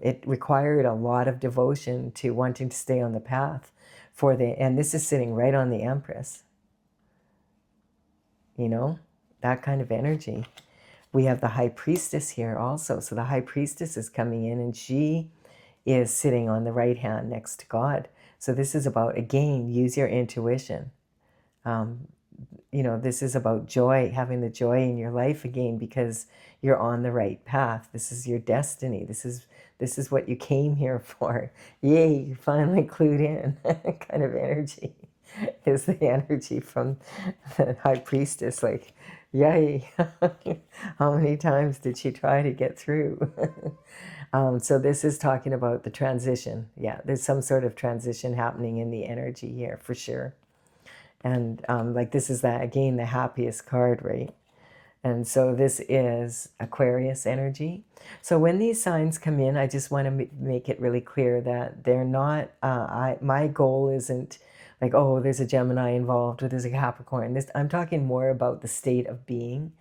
Speaker 1: it required a lot of devotion to wanting to stay on the path and this is sitting right on the Empress, you know, that kind of energy. We have the High Priestess here also. So the High Priestess is coming in, and she is sitting on the right hand next to God. So this is about, again, use your intuition. This is about joy, having the joy in your life again, because you're on the right path. This is your destiny. This is what you came here for. Yay, you finally clued in. Kind of energy is the energy from the High Priestess. Like, yay. How many times did she try to get through? So this is talking about the transition. Yeah, there's some sort of transition happening in the energy here for sure. And like, this is that, again, the happiest card, right? And so this is Aquarius energy. So when these signs come in, I just want to make it really clear that they're not, my goal isn't like, oh, there's a Gemini involved or there's a Capricorn. I'm talking more about the state of being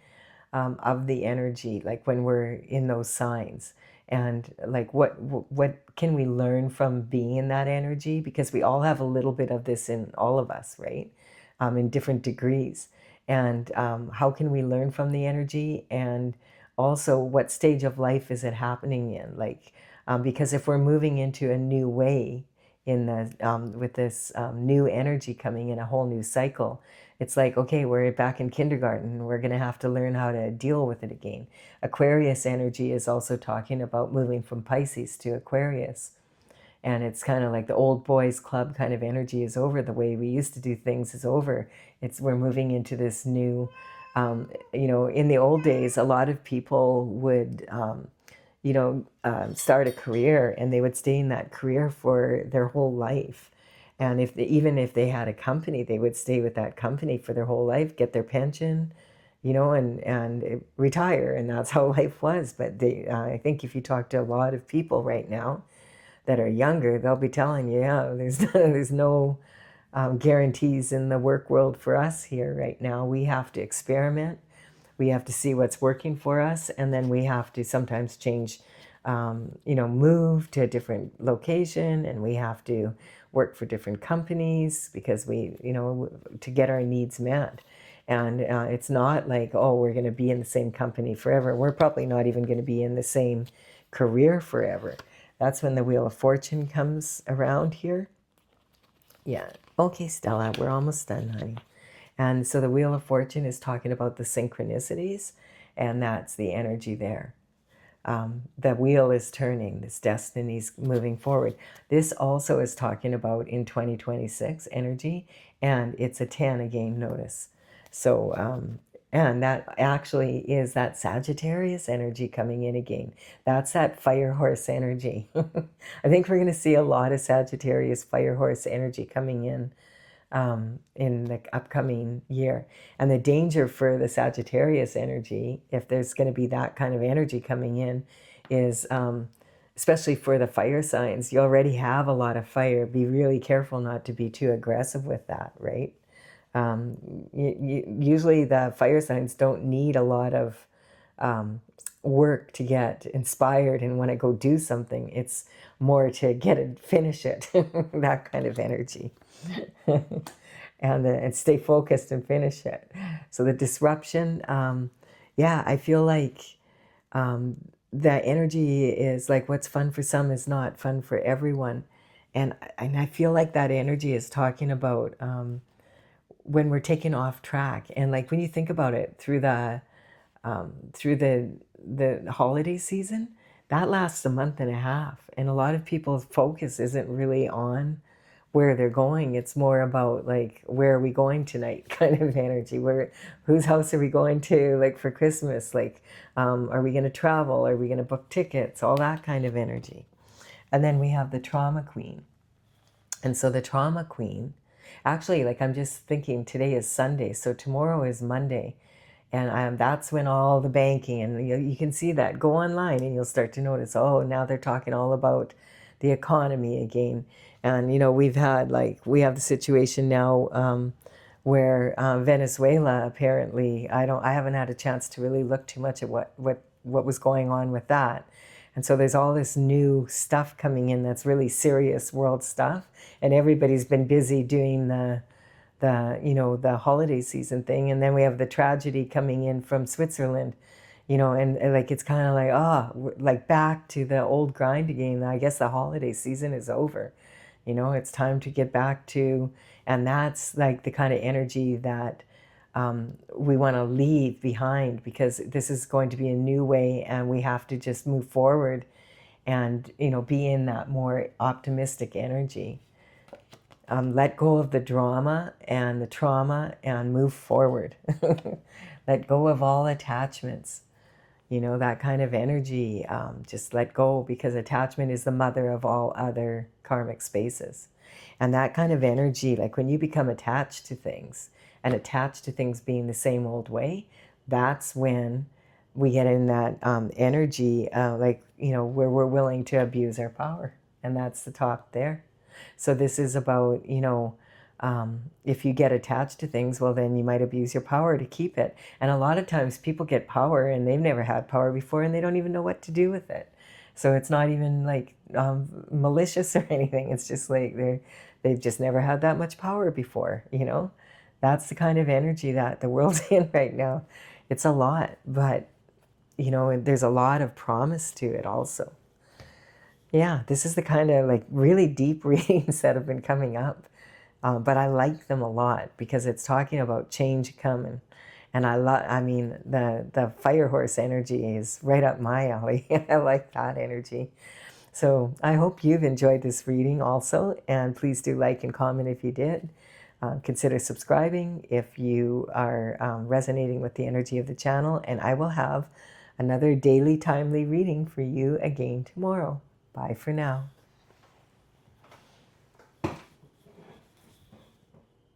Speaker 1: of the energy, like when we're in those signs. And like, what can we learn from being in that energy? Because we all have a little bit of this in all of us, right? In different degrees. And how can we learn from the energy? And also, what stage of life is it happening in? Like, because if we're moving into a new way in with this new energy coming in, a whole new cycle, it's like, okay, we're back in kindergarten. We're going to have to learn how to deal with it again. Aquarius energy is also talking about moving from Pisces to Aquarius. And it's kind of like the old boys club kind of energy is over. The way we used to do things is over. We're moving into this new, in the old days, a lot of people would, start a career, and they would stay in that career for their whole life. And even if they had a company, they would stay with that company for their whole life, get their pension, and retire. And that's how life was. But I think if you talk to a lot of people right now that are younger, they'll be telling you, yeah, there's no guarantees in the work world for us here right now. We have to experiment. We have to see what's working for us, and then we have to sometimes change, move to a different location, and we have to work for different companies because to get our needs met. And it's not like, oh, we're going to be in the same company forever. We're probably not even going to be in the same career forever. That's when the Wheel of Fortune comes around here. Yeah. Okay, Stella, we're almost done, honey. And so the Wheel of Fortune is talking about the synchronicities, and that's the energy there. The wheel is turning, this destiny's moving forward. This also is talking about in 2026 energy, and it's a 10 again, notice. So, and that actually is that Sagittarius energy coming in again. That's that fire horse energy. I think we're going to see a lot of Sagittarius fire horse energy coming in the upcoming year. And the danger for the Sagittarius energy, if there's going to be that kind of energy coming in, is especially for the fire signs, you already have a lot of fire. Be really careful not to be too aggressive with that, right? Usually the fire signs don't need a lot of work to get inspired and want to go do something. It's more to get it, finish it, that kind of energy. And stay focused and finish it. So the disruption, I feel like that energy is like, what's fun for some is not fun for everyone. And I feel like that energy is talking about when we're taken off track. And like, when you think about it, through the holiday season, that lasts a month and a half. And a lot of people's focus isn't really on where they're going. It's more about like, where are we going tonight kind of energy. Whose house are we going to, like, for Christmas? Like, are we going to travel? Are we going to book tickets? All that kind of energy. And then we have the trauma queen. And so the trauma queen, actually, like, I'm just thinking today is Sunday, so tomorrow is Monday. And that's when all the banking, and you can see that. Go online and you'll start to notice, oh, now they're talking all about the economy again. And, we have the situation now where Venezuela, apparently, I haven't had a chance to really look too much at what was going on with that. And so there's all this new stuff coming in that's really serious world stuff. And everybody's been busy doing the holiday season thing. And then we have the tragedy coming in from Switzerland, and like, it's kind of like, like back to the old grind again. I guess the holiday season is over. It's time to get back to, and that's like the kind of energy that we want to leave behind, because this is going to be a new way, and we have to just move forward and, be in that more optimistic energy. Let go of the drama and the trauma and move forward. Let go of all attachments. That kind of energy. Just let go, because attachment is the mother of all other karmic spaces. And that kind of energy, like when you become attached to things, and attached to things being the same old way, that's when we get in that energy, where we're willing to abuse our power. And that's the top there. So this is about, if you get attached to things, well, then you might abuse your power to keep it. And a lot of times people get power and they've never had power before, and they don't even know what to do with it. So it's not even like malicious or anything. It's just like they've just never had that much power before, That's the kind of energy that the world's in right now. It's a lot, but, there's a lot of promise to it also. Yeah, this is the kind of like really deep readings that have been coming up. But I like them a lot because it's talking about change coming. And I mean, the fire horse energy is right up my alley. I like that energy. So I hope you've enjoyed this reading also. And please do like and comment if you did. Consider subscribing if you are resonating with the energy of the channel. And I will have another daily timely reading for you again tomorrow. Bye for now.